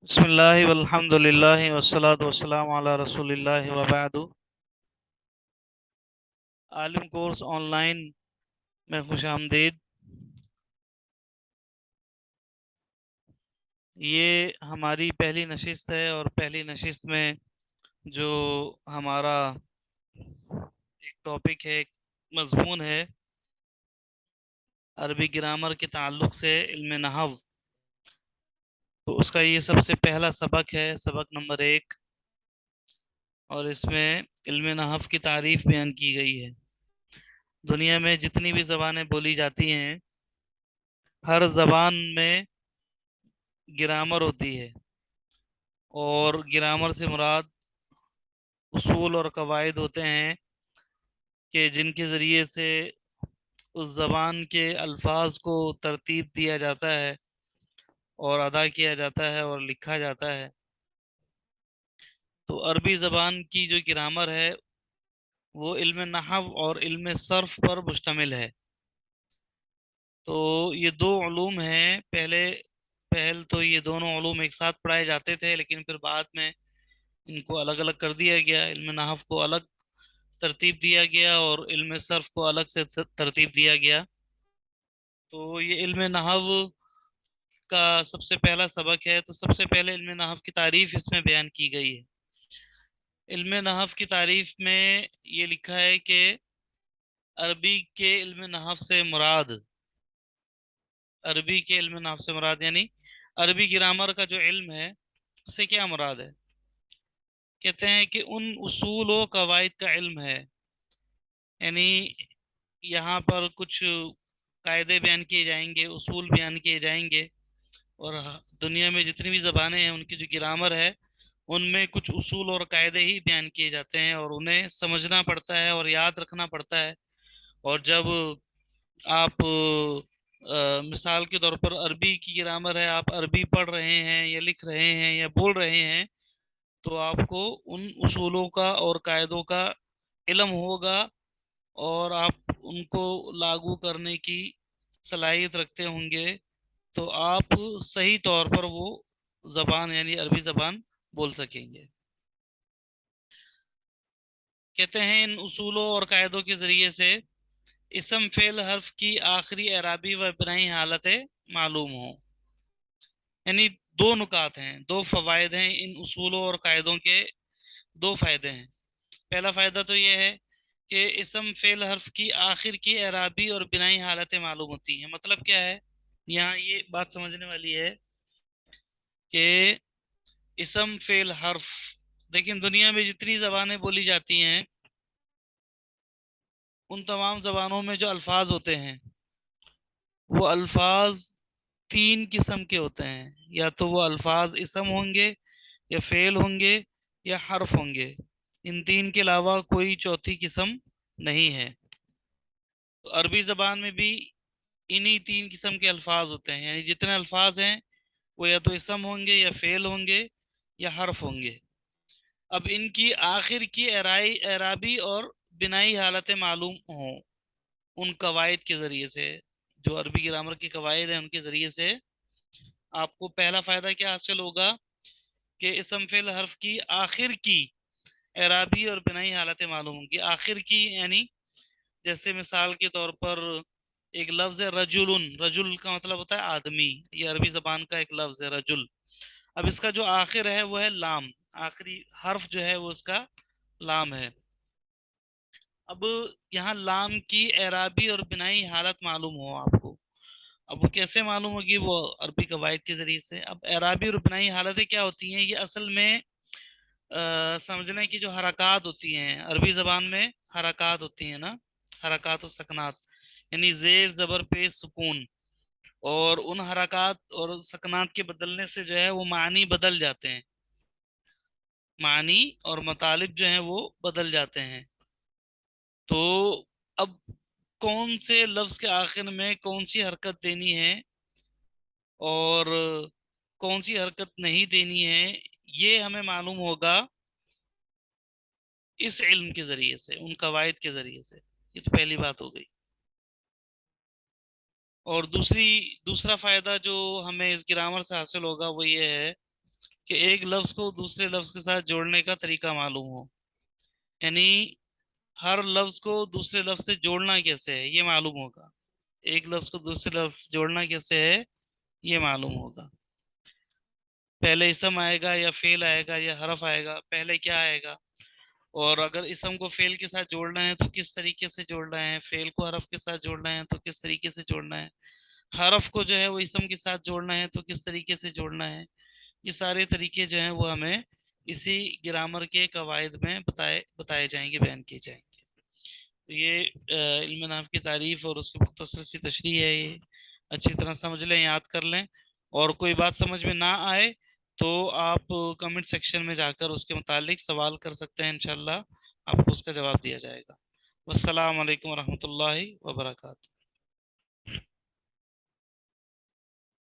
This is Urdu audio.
بسم اللہ والحمد للہ والصلاة والسلام علی رسول اللہ وبعد۔ عالم کورس آن لائن میں خوش آمدید۔ یہ ہماری پہلی نشست ہے اور پہلی نشست میں جو ہمارا ایک ٹاپک ہے، ایک مضمون ہے عربی گرامر کے تعلق سے علم نحو، تو اس کا یہ سب سے پہلا سبق ہے، سبق نمبر 1، اور اس میں علم نحو کی تعریف بیان کی گئی ہے۔ دنیا میں جتنی بھی زبانیں بولی جاتی ہیں، ہر زبان میں گرامر ہوتی ہے، اور گرامر سے مراد اصول اور قواعد ہوتے ہیں کہ جن کے ذریعے سے اس زبان کے الفاظ کو ترتیب دیا جاتا ہے اور ادا کیا جاتا ہے اور لکھا جاتا ہے۔ تو عربی زبان کی جو گرامر ہے وہ علم نحو اور علم صرف پر مشتمل ہے۔ تو یہ دو علوم ہیں، پہل تو یہ دونوں علوم ایک ساتھ پڑھائے جاتے تھے، لیکن پھر بعد میں ان کو الگ الگ کر دیا گیا، علم نحو کو الگ ترتیب دیا گیا اور علم صرف کو الگ سے ترتیب دیا گیا۔ تو یہ علم نحو کا سب سے پہلا سبق ہے، تو سب سے پہلے علم نحو کی تعریف اس میں بیان کی گئی ہے۔ علم نحو کی تعریف میں یہ لکھا ہے کہ عربی کے علم نحو سے مراد، عربی کے علم نحو سے مراد یعنی عربی گرامر کا جو علم ہے اس سے کیا مراد ہے؟ کہتے ہیں کہ ان اصول و قواعد کا علم ہے، یعنی یہاں پر کچھ قاعدے بیان کیے جائیں گے، اصول بیان کیے جائیں گے، اور دنیا میں جتنی بھی زبانیں ہیں ان کی جو گرامر ہے ان میں کچھ اصول اور قاعدے ہی بیان کیے جاتے ہیں، اور انہیں سمجھنا پڑتا ہے اور یاد رکھنا پڑتا ہے۔ اور جب آپ مثال کے طور پر عربی کی گرامر ہے، آپ عربی پڑھ رہے ہیں یا لکھ رہے ہیں یا بول رہے ہیں، تو آپ کو ان اصولوں کا اور قاعدوں کا علم ہوگا، اور آپ ان کو لاگو کرنے کی صلاحیت رکھتے ہوں گے، تو آپ صحیح طور پر وہ زبان یعنی عربی زبان بول سکیں گے۔ کہتے ہیں ان اصولوں اور قاعدوں کے ذریعے سے اسم فعل حرف کی آخری اعرابی و ابتدائی حالتیں معلوم ہوں، یعنی دو نکات ہیں، دو فوائد ہیں ان اصولوں اور قاعدوں کے، دو فائدے ہیں۔ پہلا فائدہ تو یہ ہے کہ اسم فعل حرف کی آخر کی اعرابی اور بنائی حالتیں معلوم ہوتی ہیں۔ مطلب کیا ہے؟ یہاں یہ بات سمجھنے والی ہے کہ اسم فعل حرف، لیکن دنیا میں جتنی زبانیں بولی جاتی ہیں ان تمام زبانوں میں جو الفاظ ہوتے ہیں وہ الفاظ تین قسم کے ہوتے ہیں، یا تو وہ الفاظ اسم ہوں گے، یا فعل ہوں گے، یا حرف ہوں گے۔ ان تین کے علاوہ کوئی چوتھی قسم نہیں ہے۔ تو عربی زبان میں بھی انہی تین قسم کے الفاظ ہوتے ہیں، یعنی جتنے الفاظ ہیں وہ یا تو اسم ہوں گے، یا فعل ہوں گے، یا حرف ہوں گے۔ اب ان کی آخر کی اعرابی اور بنائی حالتیں معلوم ہوں ان قواعد کے ذریعے سے، جو عربی گرامر کی قواعد ہیں ان کے ذریعے سے آپ کو پہلا فائدہ کیا حاصل ہوگا کہ اسم فعل حرف کی آخر کی اعرابی اور بنائی حالتیں معلوم ہوں گی۔ آخر کی یعنی جیسے مثال کے طور پر ایک لفظ ہے رجل، رجل کا مطلب ہوتا ہے آدمی، یہ عربی زبان کا ایک لفظ ہے رجل۔ اب اس کا جو آخر ہے وہ ہے لام، آخری حرف جو ہے وہ اس کا لام ہے۔ اب یہاں لام کی اعرابی اور بنائی حالت معلوم ہو آپ کو، اب وہ کیسے معلوم ہوگی؟ وہ عربی قواعد کے ذریعے سے۔ اب اعرابی اور بنائی حالتیں کیا ہوتی ہیں؟ یہ اصل میں سمجھنے کی جو حرکات ہوتی ہیں عربی زبان میں، حرکات ہوتی ہیں نا، حرکات و سکنات، یعنی زیر زبر پیش سکون، اور ان حرکات اور سکنات کے بدلنے سے جو ہے وہ معنی بدل جاتے ہیں، معنی اور مطالب جو ہیں وہ بدل جاتے ہیں۔ تو اب کون سے لفظ کے آخر میں کون سی حرکت دینی ہے اور کون سی حرکت نہیں دینی ہے، یہ ہمیں معلوم ہوگا اس علم کے ذریعے سے، ان قواعد کے ذریعے سے۔ یہ تو پہلی بات ہو گئی۔ اور دوسرا فائدہ جو ہمیں اس گرامر سے حاصل ہوگا وہ یہ ہے کہ ایک لفظ کو دوسرے لفظ کے ساتھ جوڑنے کا طریقہ معلوم ہو، یعنی ہر لفظ کو دوسرے لفظ سے جوڑنا کیسے ہے یہ معلوم ہوگا، ایک لفظ کو دوسرے لفظ جوڑنا کیسے ہے یہ معلوم ہوگا۔ پہلے اسم آئے گا یا فعل آئے گا یا حرف آئے گا، پہلے کیا آئے گا، اور اگر اسم کو فعل کے ساتھ جوڑنا ہے تو کس طریقے سے جوڑنا ہے، فعل کو حرف کے ساتھ جوڑنا ہے تو کس طریقے سے جوڑنا ہے، حرف کو جو ہے وہ اسم کے ساتھ جوڑنا ہے تو کس طریقے سے جوڑنا ہے۔ یہ سارے طریقے جو ہیں وہ ہمیں اسی گرامر کے قواعد میں بتائے جائیں گے، بیان کیے جائیں گے۔ تو یہ علم نحو کی تعریف اور اس کی مختصر سی تشریح ہے، یہ اچھی طرح سمجھ لیں، یاد کر لیں، اور کوئی بات سمجھ میں نہ آئے تو آپ کمنٹ سیکشن میں جا کر اس کے متعلق سوال کر سکتے ہیں، انشاءاللہ آپ کو اس کا جواب دیا جائے گا۔ والسلام علیکم ورحمۃ اللہ وبرکاتہ۔